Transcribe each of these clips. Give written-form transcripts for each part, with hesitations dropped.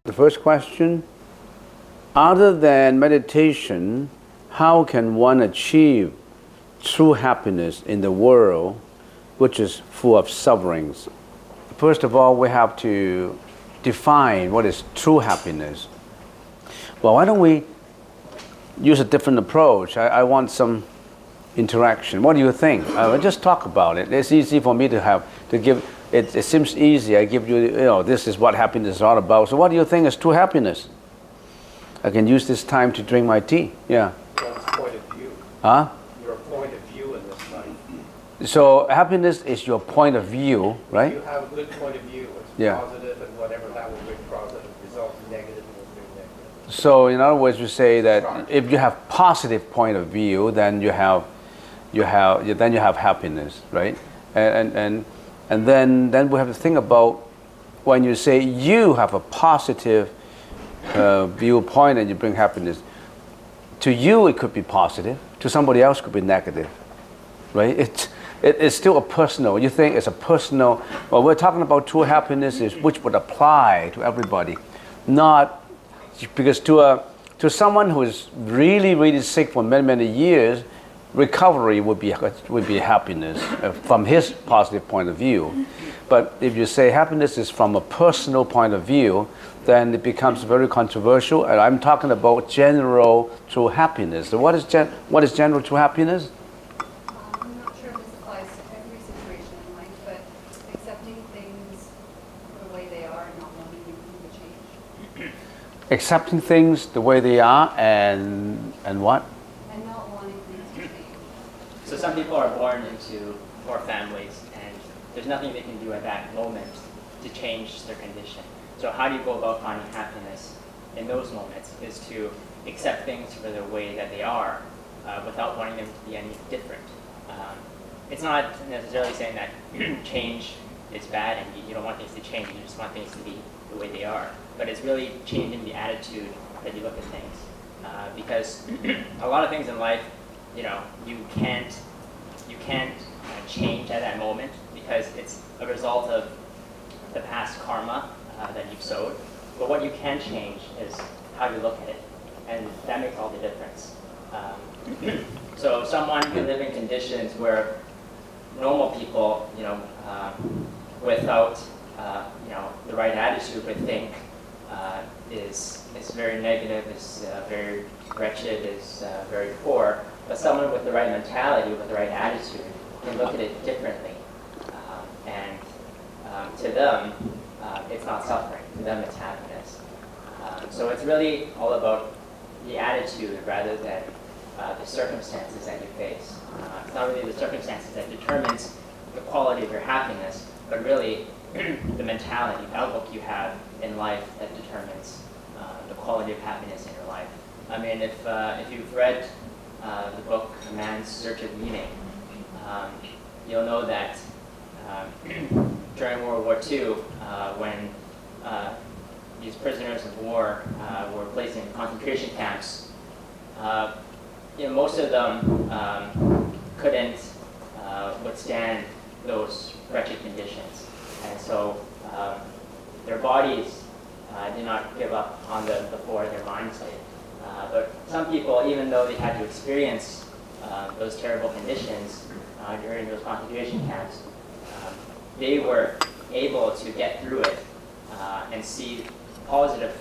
The first question, other than meditation, how can one achieve true happiness in the world which is full of sufferings? First of all, we have to define what is true happiness. Well, why don't we use a different approach? I want some interaction. What do you think? Just talk about it. It's easy for me to give. It seems easy. I give you, this is what happiness is all about. So what do you think is true happiness? I can use this time to drink my tea. Yeah. One's point of view. Huh? Your point of view in this life. So happiness is your point of view, right? You have a good point of view. It's positive, and whatever that will bring positive results, negative will bring negative. So in other words, you say that if you have positive point of view, then you have happiness, right? And then we have to think about when you say you have a positive viewpoint and you bring happiness. To you, it could be positive. To somebody else, it could be negative, right? It's still a personal. You think it's a personal. Well, we're talking about true happiness, which would apply to everybody, not because to someone who is really, really sick for many, many years. Recovery would be happiness from his positive point of view. But if you say happiness is from a personal point of view, then it becomes very controversial. And I'm talking about general true happiness. So what is general true happiness? I'm not sure if this applies to every situation in life, but accepting things the way they are and not wanting them to change. Accepting things the way they are and what? So some people are born into poor families, and there's nothing they can do at that moment to change their condition. So how do you go about finding happiness in those moments is to accept things for the way that they are without wanting them to be any different. It's not necessarily saying that change is bad and you don't want things to change, you just want things to be the way they are. But it's really changing the attitude that you look at things. Because a lot of things in life, you can't change at that moment because it's a result of the past karma that you've sowed. But what you can change is how you look at it, and that makes all the difference. So someone can live in conditions where normal people, without the right attitude would think is very negative, is very wretched, is very poor. But someone with the right mentality, with the right attitude, can look at it differently. And to them, it's not suffering. To them, it's happiness. So it's really all about the attitude rather than the circumstances that you face. It's not really the circumstances that determines the quality of your happiness, but really the mentality, the outlook you have in life that determines the quality of happiness in your life. I mean, if you've read the book A Man's Search of Meaning, you'll know that during World War II, when these prisoners of war were placed in concentration camps, most of them couldn't withstand those wretched conditions. And so their bodies did not give up on them before their minds did. But some people, even though they had to experience those terrible conditions during those concentration camps, they were able to get through it and see positive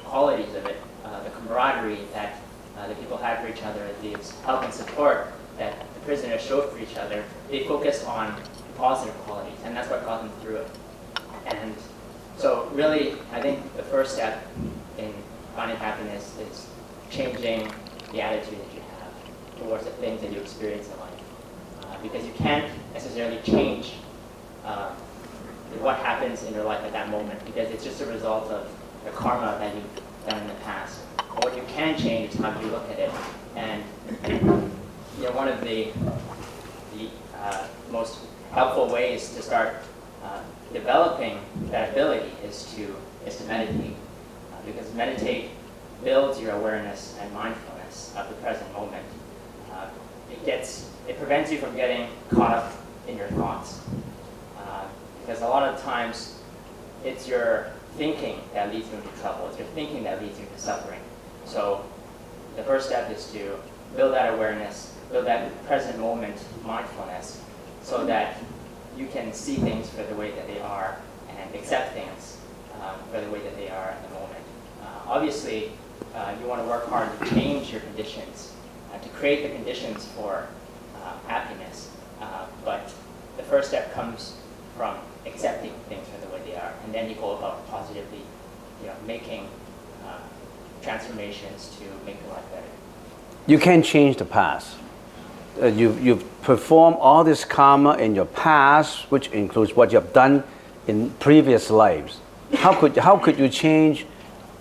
qualities of it, the camaraderie that the people had for each other, the help and support that the prisoners showed for each other. They focused on positive qualities, and that's what got them through it. And so really, I think the first step in finding happiness is changing the attitude that you have towards the things that you experience in life. Because you can't necessarily change what happens in your life at that moment, because it's just a result of the karma that you've done in the past. But what you can change is how you look at it. And one of the most helpful ways to start developing that ability is to meditate, because meditate builds your awareness and mindfulness of the present moment. It prevents you from getting caught up in your thoughts, because a lot of times it's your thinking that leads you into trouble. It's your thinking that leads you to suffering. So the first step is to build that awareness, build that present moment mindfulness, so that you can see things for the way that they are and accept things for the way that they are at the moment. Obviously, you want to work hard to change your conditions, to create the conditions for happiness. But the first step comes from accepting things for the way they are, and then you go about positively, making transformations to make your life better. You can't change the past. You've performed all this karma in your past, which includes what you have done in previous lives. How could you change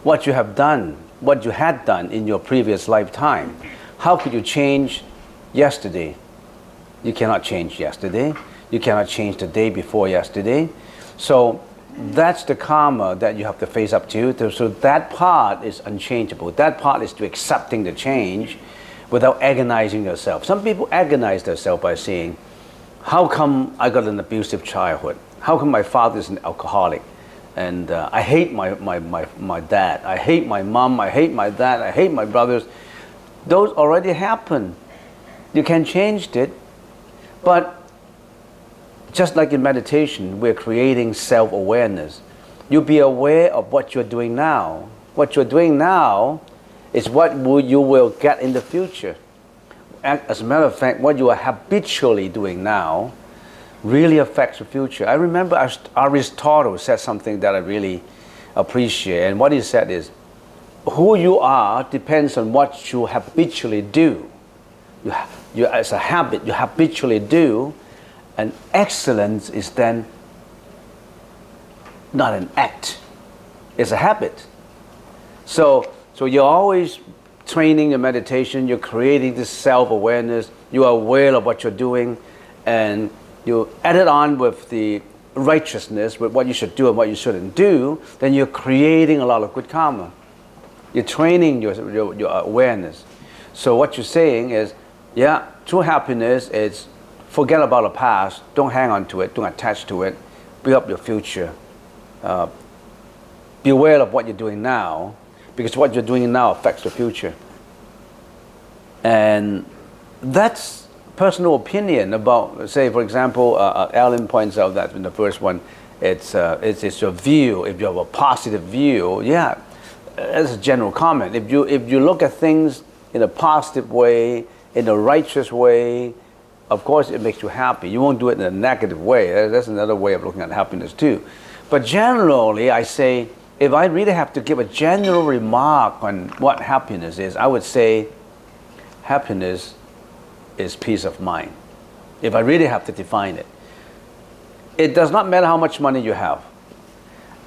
what you have done, what you had done in your previous lifetime? How could you change yesterday? You cannot change yesterday. You cannot change the day before yesterday. So that's the karma that you have to face up to. So that part is unchangeable. That part is to accepting the change without agonizing yourself. Some people agonize themselves by saying, how come I got an abusive childhood? How come my father is an alcoholic? And I hate my dad. I hate my mom. I hate my dad. I hate my brothers. Those already happened. You can change it. But just like in meditation, we're creating self-awareness. You be aware of what you're doing now. What you're doing now is what you will get in the future. As a matter of fact, what you are habitually doing now really affects the future. I remember Aristotle said something that I really appreciate, and what he said is, who you are depends on what you habitually do. As a habit, you habitually do, and excellence is then not an act, it's a habit. So you're always training your meditation, you're creating this self-awareness, you are aware of what you're doing, and you add it on with the righteousness, with what you should do and what you shouldn't do, then you're creating a lot of good karma. You're training your awareness. So what you're saying is, yeah, true happiness is forget about the past, don't hang on to it, don't attach to it, build up your future. Be aware of what you're doing now, because what you're doing now affects the future. And that's personal opinion about, say, for example, Alan points out that in the first one, it's your view. If you have a positive view, yeah, that's a general comment. If you look at things in a positive way, in a righteous way, of course it makes you happy. You won't do it in a negative way. That's another way of looking at happiness too. But generally, I say, if I really have to give a general remark on what happiness is, I would say happiness is peace of mind. If I really have to define it. It does not matter how much money you have.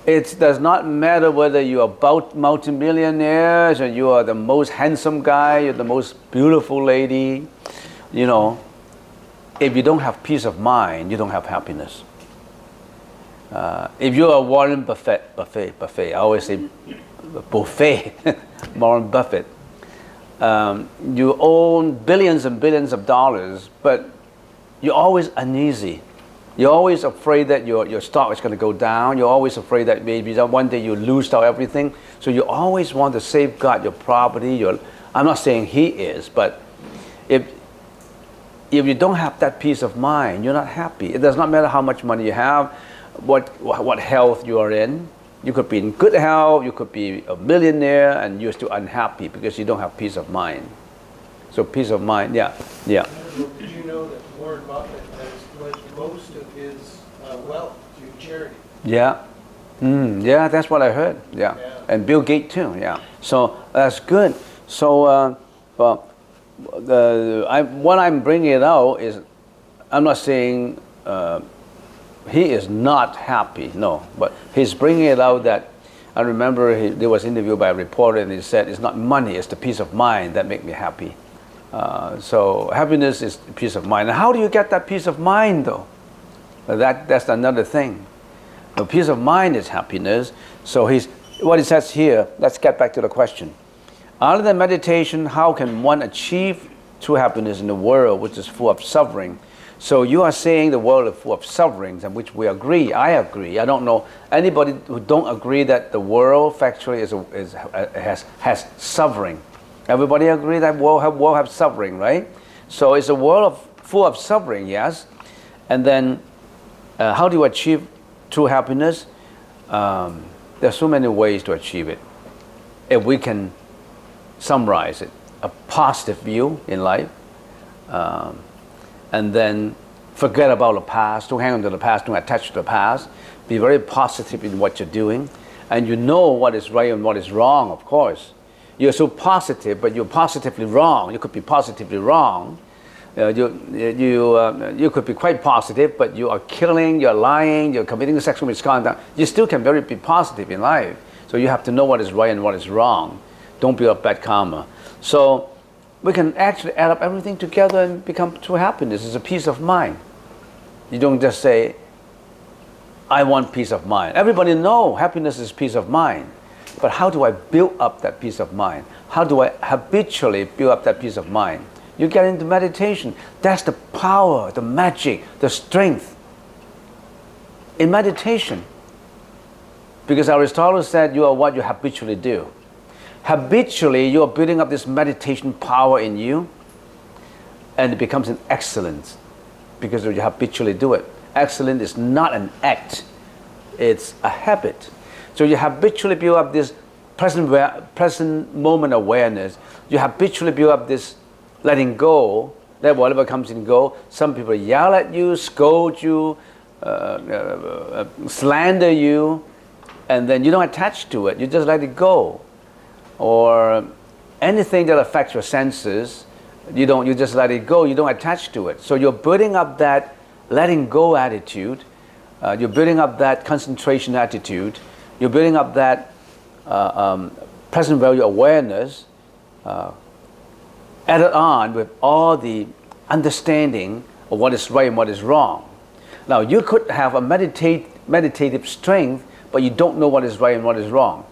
It does not matter whether you are multimillionaires or you are the most handsome guy, you're the most beautiful lady. If you don't have peace of mind, you don't have happiness. If you're a Warren Buffett, I always say buffet, Warren Buffett. You own billions and billions of dollars, but you're always uneasy. You're always afraid that your stock is going to go down. You're always afraid that maybe one day you lose out everything. So you always want to safeguard your property. I'm not saying he is, but if you don't have that peace of mind, you're not happy. It does not matter how much money you have, what health you are in. You could be in good health, you could be a millionaire, and you're still unhappy because you don't have peace of mind. So peace of mind, yeah. Did you know that Warren Buffett has pledged most of his wealth to charity? Yeah. Yeah, that's what I heard. Yeah. And Bill Gates too. Yeah. So that's good. So what I'm bringing it out is, I'm not saying he is not happy. No, but he's bringing it out that I remember there was an interview by a reporter and he said it's not money, it's the peace of mind that makes me happy. So happiness is peace of mind. And how do you get that peace of mind, though? That's another thing. The peace of mind is happiness. So what he says here, let's get back to the question. Other than meditation, how can one achieve true happiness in the world which is full of suffering? So you are saying the world is full of sufferings, and which we agree. I agree. I don't know anybody who don't agree that the world factually has suffering. Everybody agree that world have suffering, right? So it's a world full of suffering, yes. And then how do you achieve true happiness? There's so many ways to achieve it. If we can summarize it, a positive view in life, and then forget about the past, don't hang on to the past, don't attach to the past, be very positive in what you're doing, and you know what is right and what is wrong, of course. You're so positive, but you're positively wrong. You could be positively wrong. You could be quite positive, but you are killing, you're lying, you're committing sexual misconduct. You still can be positive in life. So you have to know what is right and what is wrong. Don't build up bad karma. So we can actually add up everything together and become true happiness. It's a peace of mind. You don't just say, I want peace of mind. Everybody knows happiness is peace of mind. But how do I build up that peace of mind? How do I habitually build up that peace of mind? You get into meditation. That's the power, the magic, the strength in meditation. Because Aristotle said you are what you habitually do. Habitually, you are building up this meditation power in you, and it becomes an excellence because you habitually do it. Excellence is not an act, it's a habit. So you habitually build up this present moment awareness. You habitually build up this letting go, let whatever comes in go. Some people yell at you, scold you, slander you, and then you don't attach to it, you just let it go. Or anything that affects your senses, you just let it go, you don't attach to it. So you're building up that letting go attitude, you're building up that concentration attitude, you're building up that present value awareness, added on with all the understanding of what is right and what is wrong. Now you could have a meditative strength, but you don't know what is right and what is wrong.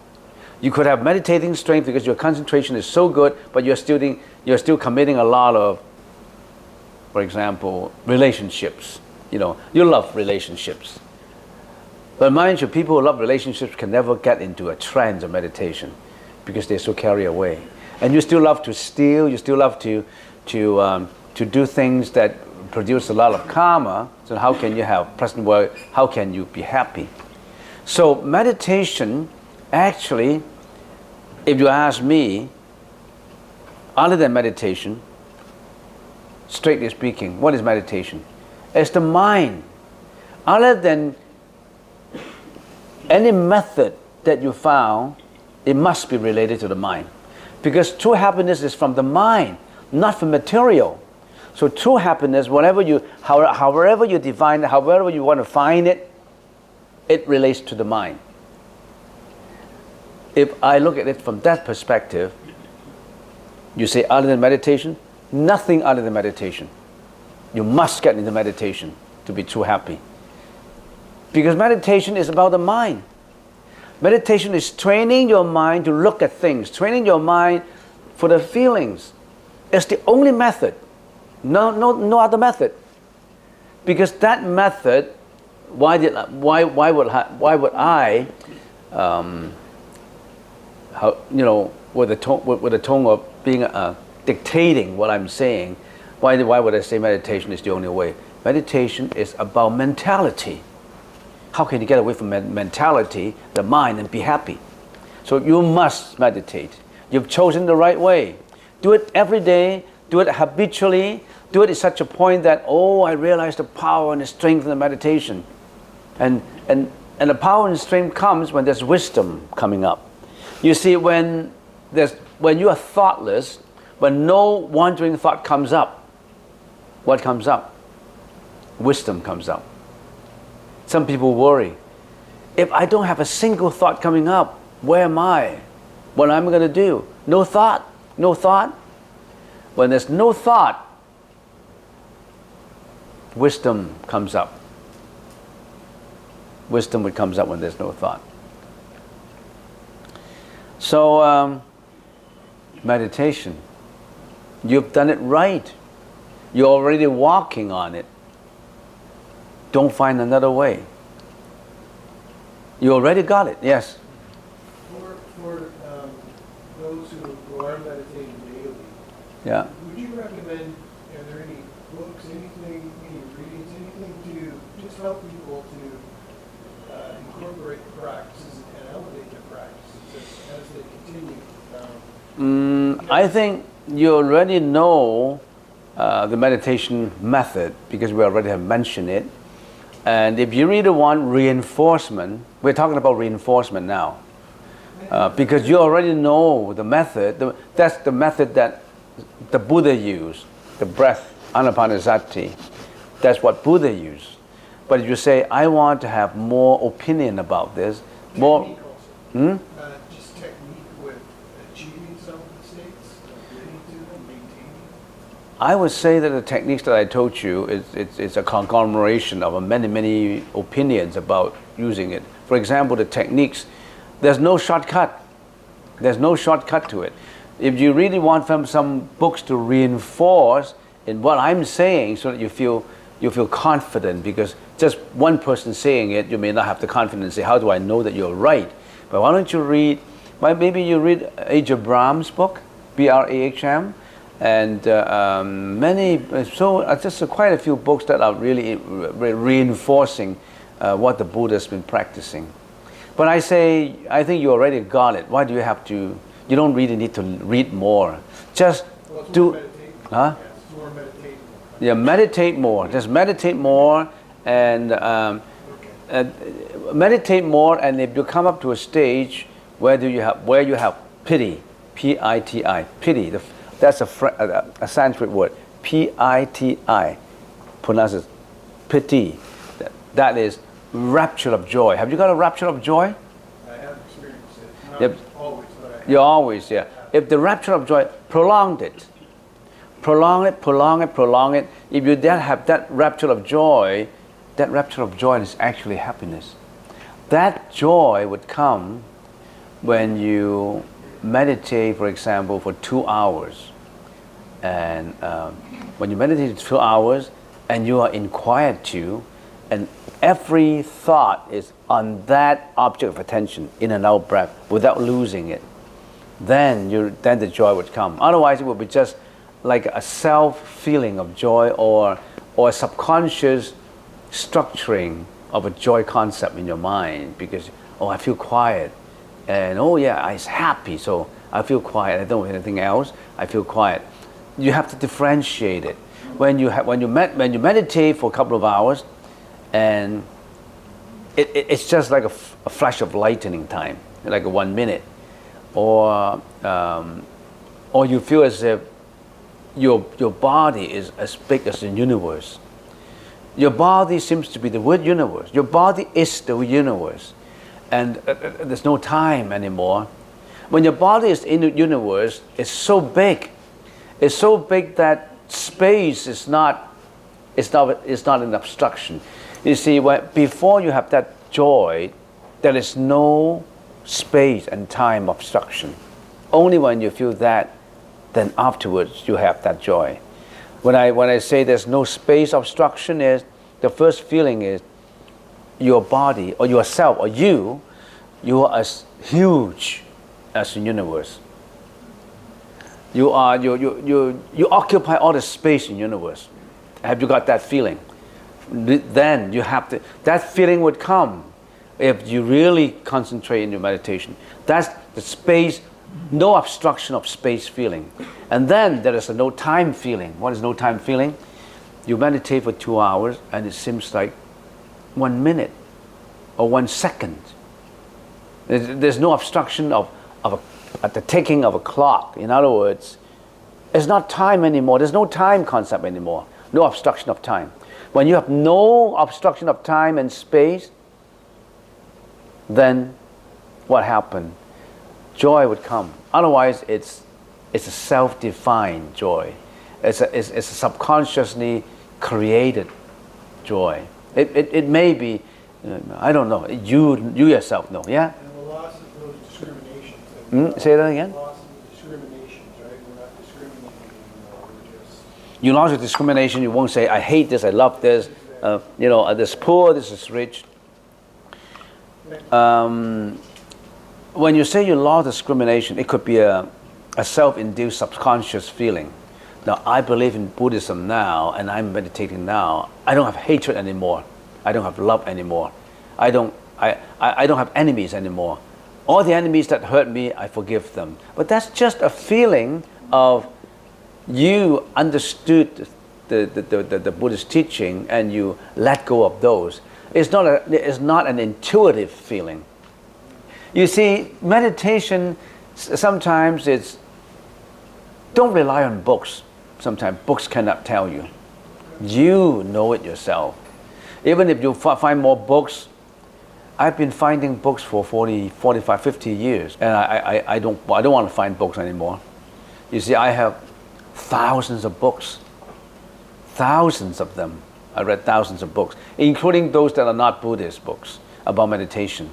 You could have meditating strength because your concentration is so good, but you're still committing a lot of, for example, relationships. You love relationships. But mind you, people who love relationships can never get into a trance of meditation because they're so carried away. And you still love to steal, you still love to do things that produce a lot of karma. So how can you have present world? How can you be happy? So meditation, actually, if you ask me, other than meditation, strictly speaking, what is meditation? It's the mind. Other than any method that you found, it must be related to the mind. Because true happiness is from the mind, not from material. So true happiness, however you define it, however you want to find it, it relates to the mind. If I look at it from that perspective, you say other than meditation, nothing other than meditation. You must get into meditation to be true happy. Because meditation is about the mind. Meditation is training your mind to look at things, training your mind for the feelings. It's the only method. No other method. Because that method, why would I with the tone of being dictating what I'm saying, why would I say meditation is the only way? Meditation is about mentality. How can you get away from mentality, the mind, and be happy? So you must meditate. You've chosen the right way. Do it every day. Do it habitually. Do it at such a point that, I realize the power and the strength of the meditation. And the power and strength comes when there's wisdom coming up. You see, when you are thoughtless, when no wandering thought comes up, what comes up? Wisdom comes up. Some people worry. If I don't have a single thought coming up, where am I? What am I going to do? No thought. When there's no thought, wisdom comes up. Wisdom comes up when there's no thought. So, meditation. You've done it right. You're already walking on it. Don't find another way. You already got it, yes. For those who are meditating daily, Yeah. would you recommend, are there any books, anything, any readings, anything to just help people to incorporate the practices and elevate their practices as they continue? I think you already know the meditation method because we already have mentioned it. And if you really want reinforcement, we're talking about reinforcement now. Because you already know the method, that's the method that the Buddha used, the breath, anapanasati. That's what Buddha used. But if you say, I want to have more opinion about this, more... Technique also. Just technique with achieving some of the states, getting to them, maintaining. I would say that the techniques that I told you is a conglomeration of many opinions about using it. For example, the techniques, there's no shortcut. There's no shortcut to it. If you really want some books to reinforce in what I'm saying so that you feel confident, because just one person saying it, you may not have the confidence to say, how do I know that you're right? But why don't you read, maybe you read A.J. Brahm's book, B-R-A-H-M, and just quite a few books that are really reinforcing what the Buddha has been practicing. But I think you already got it. Why do you have to, you don't really need to read more. Just do, huh? Yeah, meditate more. Just meditate more and meditate more. And if you come up to a stage where you have pity, P-I-T-I, pity. That's a Sanskrit word, P-I-T-I, pronounced as piti. That is rapture of joy. Have you got a rapture of joy? I have experienced it. Not Yep. always, but I have. You always, yeah. If the rapture of joy, prolong it. Prolong it. If you then have that rapture of joy is actually happiness. That joy would come when you meditate, for example, for 2 hours. And when you meditate for 2 hours and you are in quietude, and every thought is on that object of attention, in and out breath, without losing it, then the joy would come. Otherwise, it would be just like a self-feeling of joy or a subconscious structuring of a joy concept in your mind, because, oh, I feel quiet, and oh yeah, I'm happy, so I feel quiet, I don't want anything else, I feel quiet. You have to differentiate it. When you meditate for a couple of hours, and it's just like a flash of lightning time, like 1 minute, or you feel as if your body is as big as the universe. Your body seems to be the word universe. Your body is the universe, and there's no time anymore. When your body is in the universe, it's so big. It's so big that space is not an obstruction. You see, before you have that joy, there is no space and time obstruction. Only when you feel that, then afterwards you have that joy. When I say there's no space obstruction, is the first feeling is your body or yourself or you are as huge as the universe. You occupy all the space in the universe. Have you got that feeling? Then you have to, that feeling would come if you really concentrate in your meditation. That's the space, no obstruction of space feeling. And then there is a no time feeling. What is no time feeling? You meditate for 2 hours and it seems like 1 minute or 1 second. There's no obstruction of the ticking of a clock. In other words, it's not time anymore. There's no time concept anymore. No obstruction of time. When you have no obstruction of time and space, then what happened? Joy would come. Otherwise, it's a self-defined joy. It's a subconsciously created joy. It may be, I don't know, you yourself know, yeah? And the loss of those discriminations. Say that again? Loss of the discriminations, right? We're not discriminating anymore. We're just. You lost your discrimination, you won't say, I hate this, I love this, this poor, this is rich. When you say you lost discrimination, it could be a self-induced subconscious feeling. Now, I believe in Buddhism now, and I'm meditating now. I don't have hatred anymore. I don't have love anymore. I don't have enemies anymore. All the enemies that hurt me, I forgive them. But that's just a feeling of you understood the Buddhist teaching and you let go of those. It's not an intuitive feeling. You see, meditation, sometimes it's, don't rely on books. Sometimes books cannot tell you. You know it yourself. Even if you find more books, I've been finding books for 40, 45, 50 years, and I don't want to find books anymore. You see, I have thousands of books, thousands of them. I read thousands of books, including those that are not Buddhist books about meditation.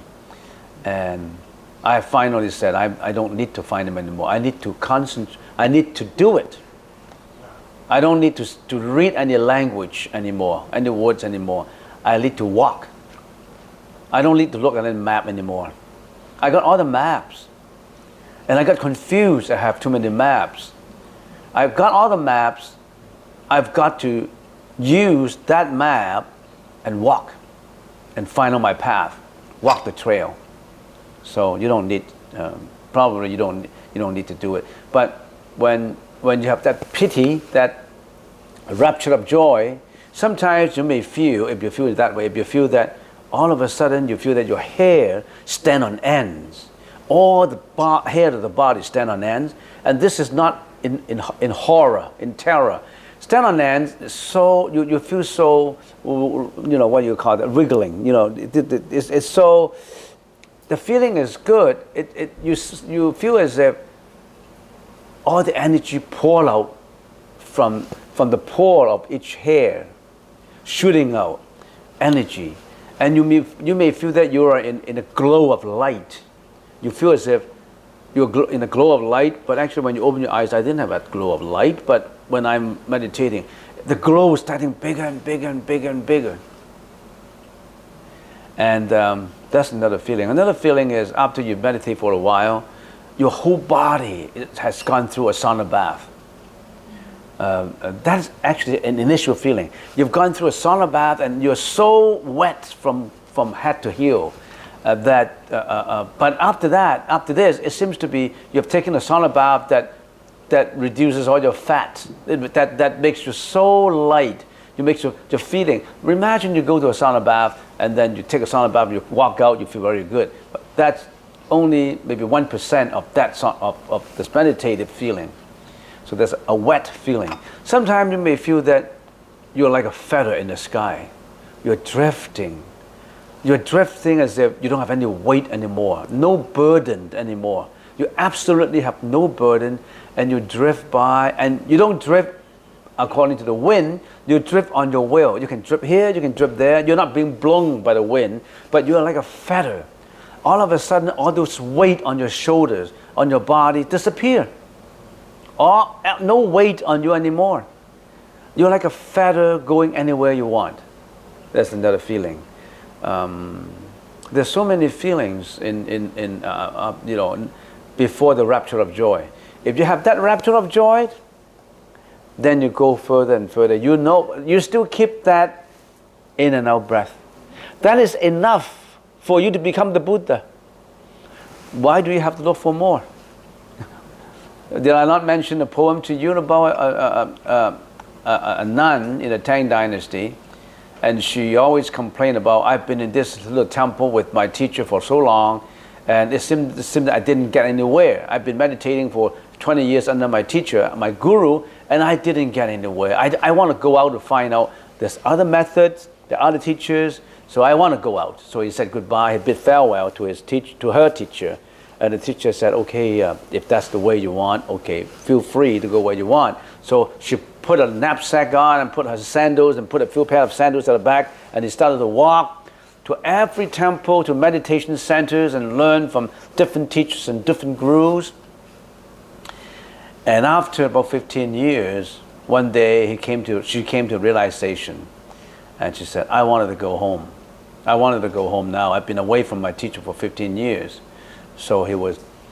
And I finally said, I don't need to find them anymore. I need to concentrate. I need to do it. I don't need to read any language anymore, any words anymore. I need to walk. I don't need to look at any map anymore. I got all the maps. And I got confused. I have too many maps. I've got all the maps. I've got to use that map and walk and find out my path. Walk the trail. So you don't need, probably you don't need to do it. But when you have that pity, that rapture of joy, sometimes you may feel, if you feel it that way, if you feel that all of a sudden you feel that your hair stand on ends, all the hair of the body stand on ends, and this is not in horror, in terror. Stand on ends, so you feel so, what you call it, wriggling. It's so, the feeling is good. You feel as if all the energy pour out from the pore of each hair, shooting out energy. And you may feel that you are in a glow of light. You feel as if you're in a glow of light, but actually when you open your eyes, I didn't have that glow of light, but when I'm meditating, the glow is getting bigger and bigger and bigger and bigger. And that's another feeling. Another feeling is after you meditate for a while, your whole body has gone through a sauna bath. That's actually an initial feeling. You've gone through a sauna bath and you're so wet from head to heel but after this, it seems to be you've taken a sauna bath that reduces all your fat, that makes you so light. You makes your feeling. Imagine you go to a sauna bath and then you take a sauna bath, you walk out, you feel very good. But that's only maybe 1% of that of this meditative feeling. So there's a wet feeling. Sometimes you may feel that you're like a feather in the sky. You're drifting. You're drifting as if you don't have any weight anymore, no burden anymore. You absolutely have no burden, and you drift by, and you don't drift according to the wind, you drift on your will. You can drift here, you can drift there. You're not being blown by the wind, but you're like a feather. All of a sudden, all those weight on your shoulders, on your body disappear. No weight on you anymore. You're like a feather going anywhere you want. That's another feeling. There's so many feelings before the rapture of joy. If you have that rapture of joy, then you go further and further. You still keep that in and out breath. That is enough for you to become the Buddha. Why do you have to look for more? Did I not mention a poem to you about a nun in the Tang Dynasty? And she always complained about, I've been in this little temple with my teacher for so long, and it seemed that I didn't get anywhere. I've been meditating for 20 years under my teacher, my guru, and I didn't get anywhere. I want to go out to find out there's other methods, there are other teachers, so I want to go out. So he said goodbye, he bid farewell to her teacher, And the teacher said, okay, if that's the way you want, okay, feel free to go where you want. So she put a knapsack on and put her sandals and put a few pair of sandals at the back, and he started to walk to every temple, to meditation centers, and learn from different teachers and different gurus. And after about 15 years, one day she came to realization, and she said, I wanted to go home. I wanted to go home now. I've been away from my teacher for 15 years. So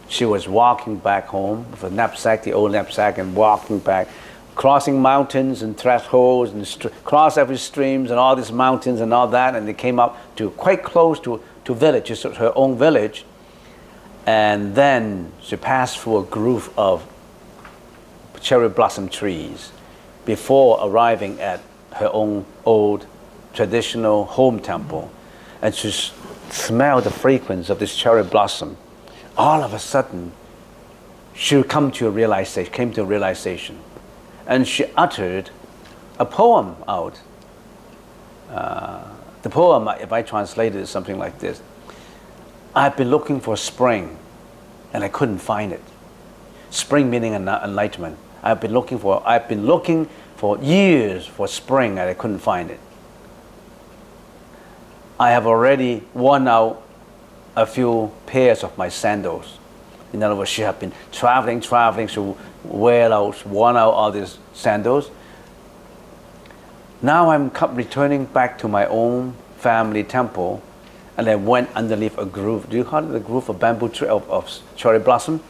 she was walking back home with a knapsack, the old knapsack, and walking back, crossing mountains and thresholds, and cross every streams and all these mountains and all that, and they came up to quite close to village, just her own village. And then she passed through a grove of cherry blossom trees before arriving at her own old traditional home temple. And she smelled the fragrance of this cherry blossom. All of a sudden, she came to a realization, and she uttered a poem out. The poem, if I translate it, is something like this: I've been looking for spring, and I couldn't find it. Spring meaning enlightenment. I've been looking for years for spring, and I couldn't find it. I have already worn out a few pairs of my sandals. In other words, she had been traveling, she worn out all these sandals. Now I'm returning back to my own family temple, and I went underneath a grove. Do you call it a grove of bamboo tree of cherry blossom?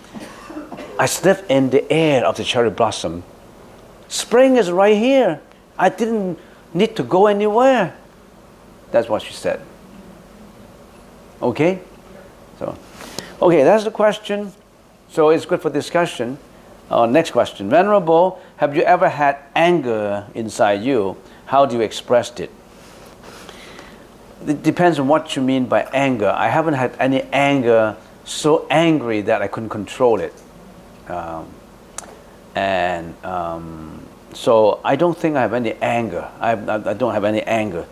I sniffed in the air of the cherry blossom. Spring is right here. I didn't need to go anywhere. That's what she said. Okay? So, okay, that's the question. So it's good for discussion. Next question. Venerable, have you ever had anger inside you? How do you express it? It depends on what you mean by anger. I haven't had any anger so angry that I couldn't control it. So I don't think I have any anger. I don't have any anger.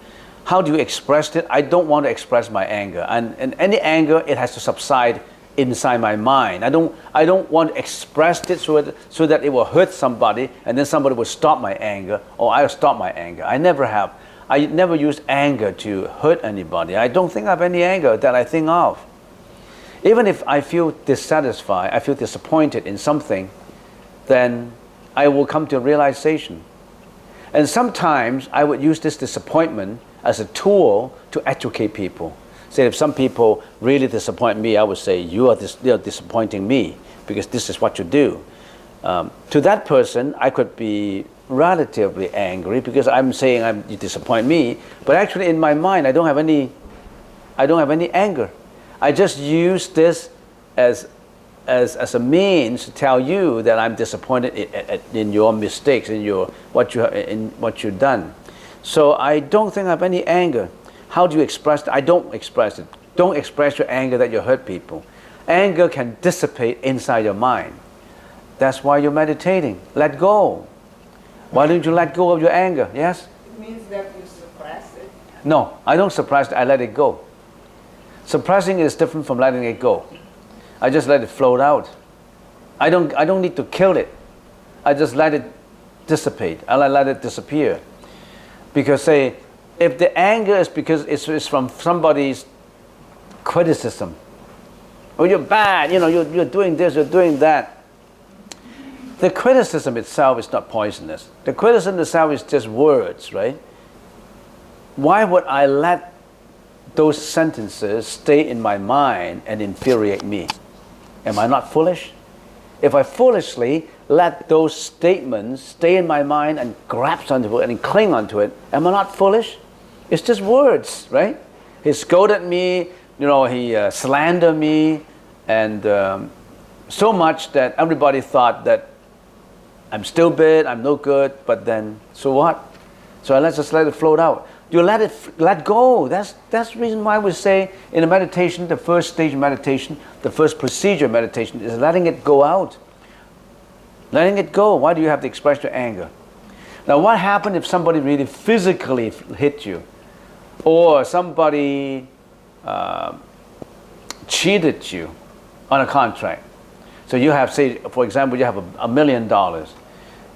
How do you express it? I don't want to express my anger. And any anger, it has to subside inside my mind. I don't want to express it so that it will hurt somebody, and then somebody will stop my anger, or I'll stop my anger. I never have. I never use anger to hurt anybody. I don't think I have any anger that I think of. Even if I feel dissatisfied, I feel disappointed in something, then I will come to a realization. And sometimes I would use this disappointment as a tool to educate people. Say if some people really disappoint me, I would say, you are disappointing me because this is what you do. To that person, I could be relatively angry because I'm saying you disappoint me, but actually in my mind I don't have any anger. I just use this as a means to tell you that I'm disappointed in your mistakes, in what you've done. So I don't think I have any anger. How do you express it? I don't express it. Don't express your anger that you hurt people. Anger can dissipate inside your mind. That's why you're meditating. Let go. Why don't you let go of your anger? Yes? It means that you suppress it. No, I don't suppress it. I let it go. Suppressing is different from letting it go. I just let it float out. I don't need to kill it. I just let it dissipate. I let it disappear. Because say, if the anger is because it's from somebody's criticism, oh, you're bad, you're doing this, you're doing that. The criticism itself is not poisonous. The criticism itself is just words, right? Why would I let those sentences stay in my mind and infuriate me? Am I not foolish? If I foolishly let those statements stay in my mind and grasp onto it and cling onto it, am I not foolish? It's just words, right? He scolded me, he slandered me, and so much that everybody thought that I'm stupid, I'm no good, but then, so what? So let's just let it float out. You let go. That's the reason why we say in a meditation, the first stage of meditation, the first procedure of meditation is letting it go out. Letting it go. Why do you have to express your anger? Now what happened if somebody really physically hit you? Or somebody cheated you? on a contract. So you have, say, for example, you have $1 million.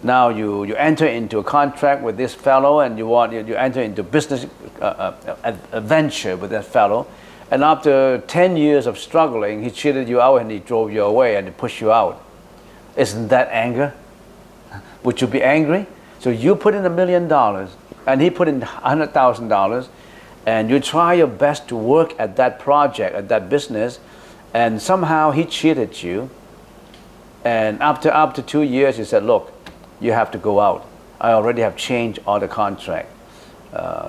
Now you enter into a contract with this fellow, and you enter into business adventure with that fellow. And after 10 years of struggling, he cheated you out and he drove you away and he pushed you out. Isn't that anger? Would you be angry? So you put in $1 million and he put in $100,000, and you try your best to work at that project, at that business, and somehow he cheated you. And after 2 years, he said, look, you have to go out. I already have changed all the contract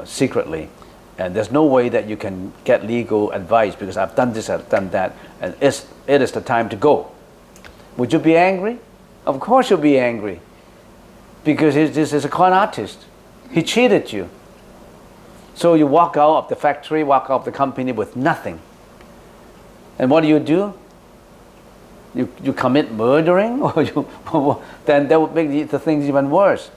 secretly. And there's no way that you can get legal advice because I've done this, I've done that, and it is the time to go. Would you be angry? Of course you'll be angry. Because this is a con artist. He cheated you. So you walk out of the factory, walk out of the company with nothing. And what do? You commit murdering? Then that would make the things even worse.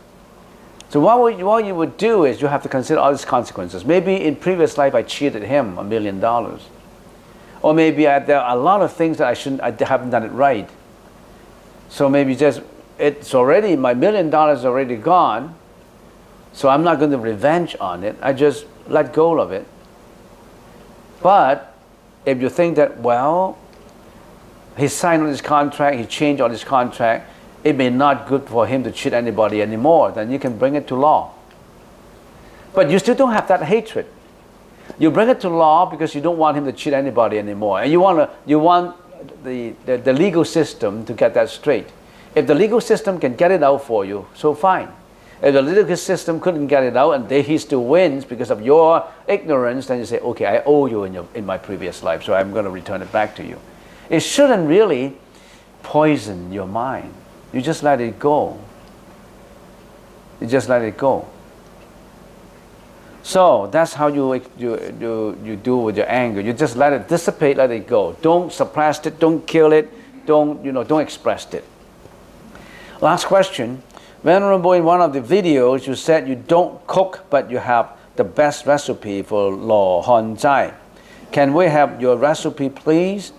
So what you would do is you have to consider all these consequences. Maybe in previous life I cheated him $1 million. Or maybe there are a lot of things that I haven't done it right. So maybe it's already, my $1 million is already gone, so I'm not going to revenge on it. I just let go of it. But if you think that, well, he signed on this contract, he changed on this contract, it may not good for him to cheat anybody anymore, then you can bring it to law. But you still don't have that hatred. You bring it to law because you don't want him to cheat anybody anymore. And you want the legal system to get that straight. If the legal system can get it out for you, so fine. If the legal system couldn't get it out and he still wins because of your ignorance, then you say, okay, I owe you in my previous life, so I'm going to return it back to you. It shouldn't really poison your mind. You just let it go. You just let it go. So that's how you do with your anger. You just let it dissipate, let it go. Don't suppress it, don't kill it, don't express it. Last question. Venerable, in one of the videos you said you don't cook but you have the best recipe for lo hon zai. Can we have your recipe, please?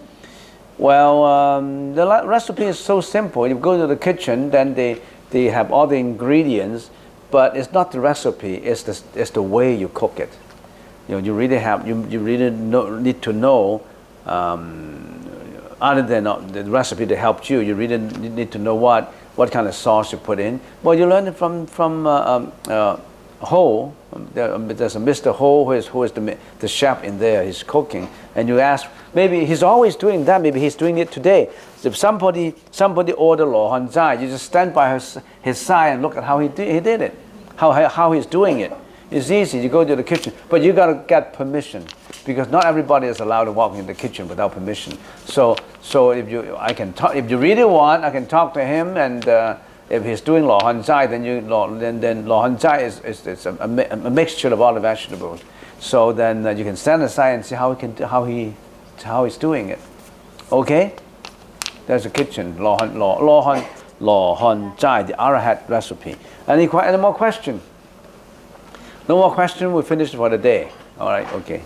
Well, the recipe is so simple. You go to the kitchen, then they have all the ingredients, but it's not the recipe. It's the way you cook it. You really need to know. Other than the recipe that helped you, you really need to know what kind of sauce you put in. Well, you learn it from Ho. There's a Mr. Ho who is the chef in there. He's cooking, and you ask. Maybe he's always doing that. Maybe he's doing it today. So if somebody order lo hon zai, you just stand by his side and look at how he did it, how he's doing it. It's easy. You go to the kitchen, but you got to get permission because not everybody is allowed to walk in the kitchen without permission. So if you really want, I can talk to him, and if he's doing lo hon zai, then lo hon zai is a mixture of all the vegetables. So then you can stand aside and see how he's doing it. Okay? There's a kitchen. Lo hon zai, the Arahat recipe. Any more question? No more question. We finished for the day. All right. Okay.